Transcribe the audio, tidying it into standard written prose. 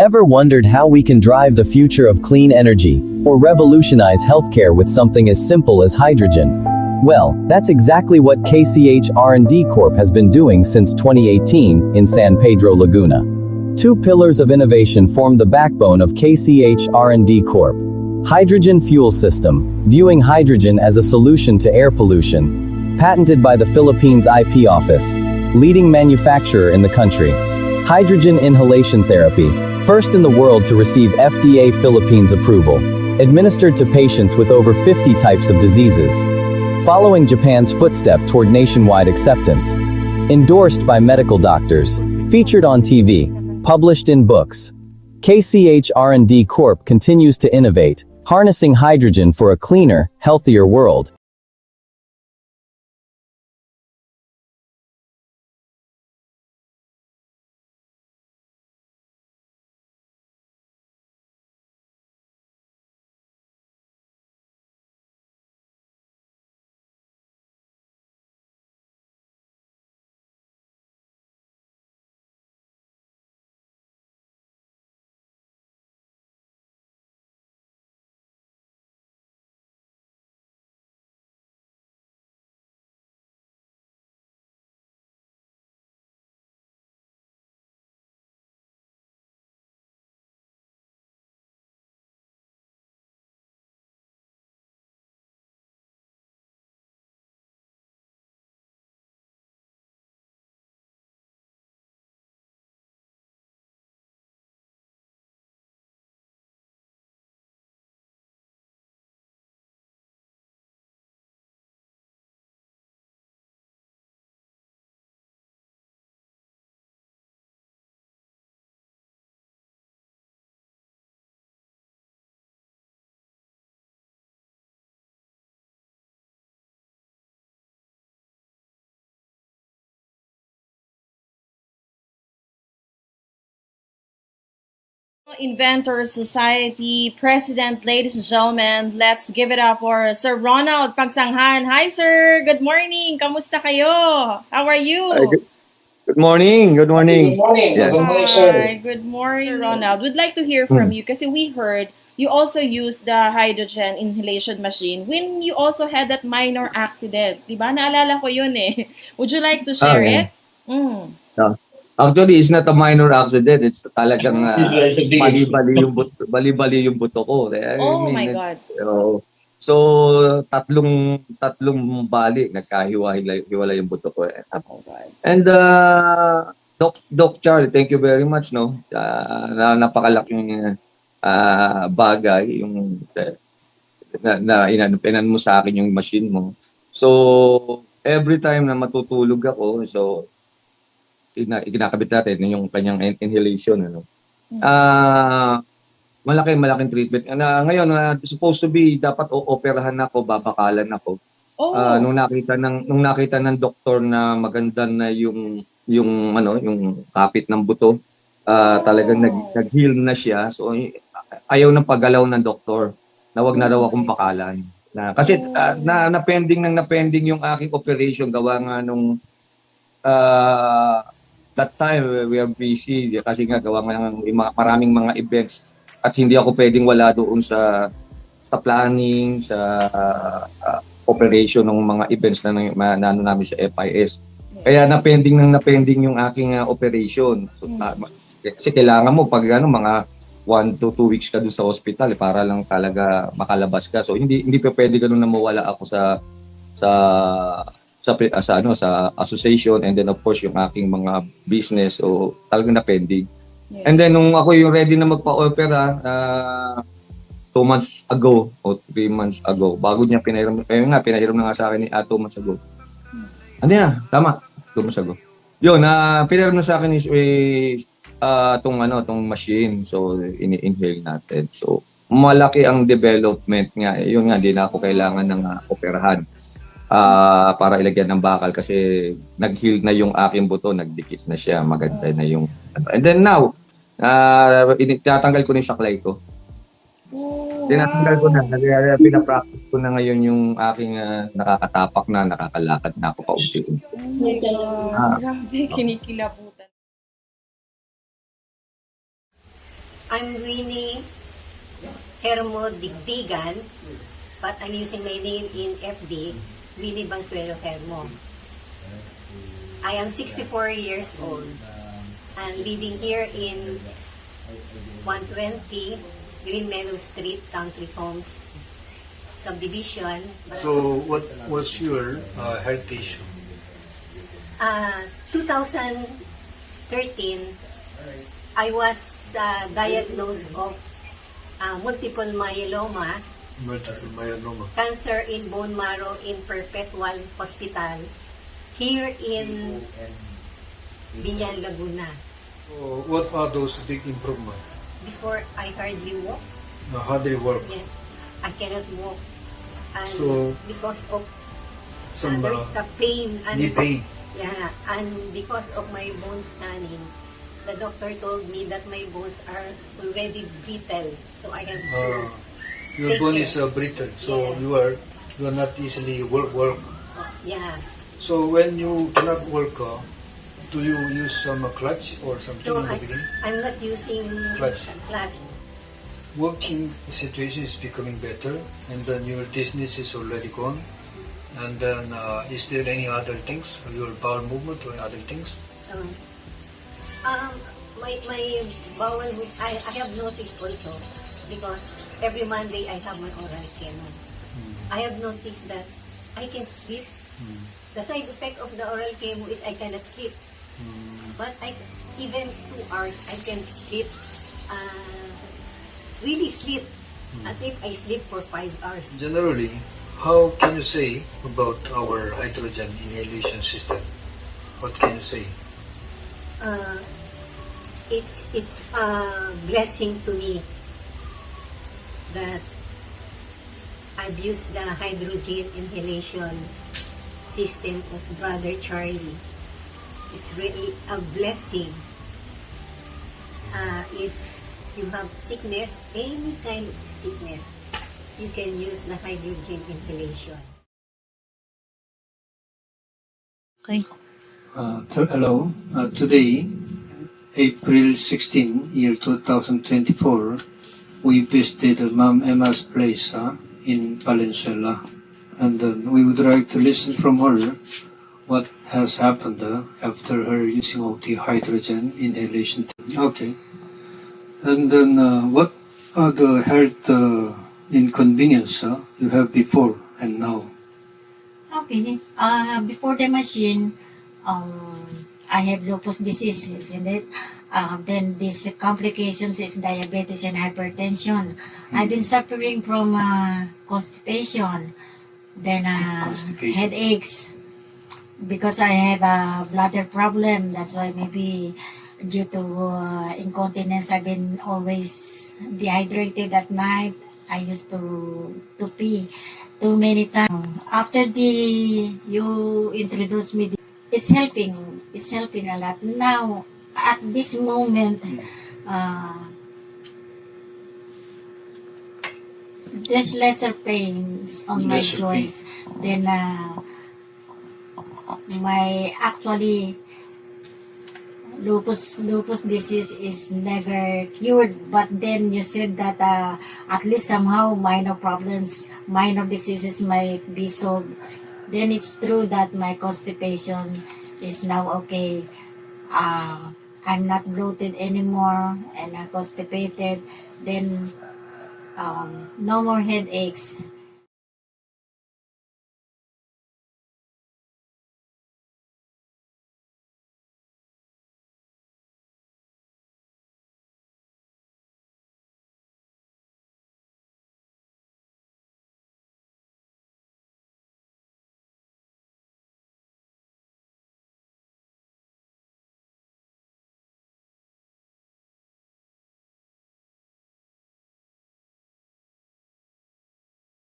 Ever wondered how we can drive the future of clean energy, or revolutionize healthcare with something as simple as hydrogen? Well, that's exactly what KCH R&D Corp has been doing since 2018 in San Pedro Laguna. Two pillars of innovation form the backbone of KCH R&D Corp. Hydrogen fuel system, viewing hydrogen as a solution to air pollution. Patented by the Philippines IP Office, leading manufacturer in the country. Hydrogen inhalation therapy, first in the world to receive FDA Philippines approval. Administered to patients with over 50 types of diseases. Following Japan's footstep toward nationwide acceptance. Endorsed by medical doctors. Featured on TV. Published in books. KCH R&D Corp continues to innovate, harnessing hydrogen for a cleaner, healthier world. Inventors Society President, ladies and gentlemen, let's give it up for Sir Ronald Pagsanghan. Hi, sir. Good morning. Kamusta kayo? How are you? Hi, good morning. Good morning. Good morning. Yes. Good morning, sir. Hi, good morning, Sir Ronald. We'd like to hear from you kasi we heard you also use the hydrogen inhalation machine when you also had that minor accident. Diba? Naalala ko yun eh. Would you like to share yeah. it? Mm. Actually, it's not a minor accident. It's talagang It's a big bali-bali yung buto ko. Oh my God. So, tatlong bali nagkahiwa-hiwala yung buto ko. Oh God. And Doc Charlie, thank you very much, no. Napakalaking bagay yung inan mo sa akin yung machine mo. So, every time na matutulog ako, so ikinakabit natin yung kanyang inhalation, ano. Malaking treatment. Ngayon, supposed to be dapat operahan ako, babakalan ako. Oh. Nung nakita ng doktor na maganda na yung kapit ng buto, talagang nag-heal na siya. So ayaw ng paggalaw ng doktor na wag na daw akong bakalan. Kasi na-pending yung aking operation, gawa nga nung that time we are busy kasi nga gawa nga ng maraming mga events at hindi ako pwedeng wala doon sa planning, sa operation ng mga events na namin sa FIS. Kaya na-pending yung aking operation. So, kasi kailangan mo pag mga 1 to 2 weeks ka doon sa hospital para lang talaga makalabas ka. So hindi pa pwede ganoon na mawala ako sa association, and then of course yung aking mga business, o talagang na-pending. Yeah. And then nung ako yung ready na magpa-opera 2 months ago o 3 months ago, bago niya pinahiram na nga sa akin 2 months ago. Hindi na, tama, 2 months ago. Yun, pinahiram na sa akin is tong machine, so ini-inhale natin. So malaki ang development nga. Yun nga, hindi na ako kailangan ng operahan. Para ilagyan ng bakal kasi nag-heal na yung aking buto, nagdikit na siya, maganda na yung and then now tinatanggal ko na yung saklay ko. Tinatanggal ko na, pinapractice ko na ngayon yung aking nakakatapak na, nakakalakad na ako paunti-unti. Grabe, kinikilabutan. I'm Winnie Hermo Digdigan, but I'm using my name in FB, Winnie Bansuelo Hermo. I am 64 years old and living here in 120 Green Meadow Street, Country Homes subdivision. So, what was your health issue? 2013, I was diagnosed of multiple myeloma, Multiple myeloma. cancer in bone marrow in Perpetual Hospital here in Binyan, Laguna. So, what are those big improvements? Before, I hardly walk. How do you work? Yes, I cannot walk. And So, because of Some there's a pain and knee pain. yeah, and because of my bone scanning, the doctor told me that my bones are already brittle, so I have to Your Take bone care. is brittle, so Yeah. you are not easily work. yeah. So when you cannot work, do you use some clutch or something So in the beginning? I'm not using Clutch. clutch. Working situation is becoming better, and then your dizziness is already gone. And then, is there any other things, your bowel movement or other things? Um, my bowel, I have noticed also because every Monday I have my oral chemo. I have noticed that I can sleep. The side effect of the oral chemo is I cannot sleep. But even 2 hours I can sleep, really sleep, as if I sleep for 5 hours. Generally, how can you say about our hydrogen inhalation system? What can you say? It's a blessing to me that I've used the hydrogen inhalation system of Brother Charlie. It's really a blessing. If you have sickness, any kind of sickness, you can use the hydrogen inhalation. Okay. Hello. Today, April 16, year 2024, we visited Ma'am Emma's place in Valenzuela. And then we would like to listen from her what has happened after her using of the hydrogen inhalation. Okay. And then what are the health inconvenience you have before and now? Okay. Before the machine, I have lupus disease, isn't it? Then these complications is diabetes and hypertension. I've been suffering from constipation, then Constipation. headaches, because I have a bladder problem. That's why maybe due to incontinence, I've been always dehydrated at night. I used to pee too many times. After you introduced me, it's helping a lot. Now, at this moment, there's lesser pains on my Lesser pain. joints. Then, my actually lupus disease is never cured, but then you said that at least somehow minor diseases might be solved. Then it's true that my constipation is now okay. I'm not bloated anymore and I'm constipated. Then no more headaches.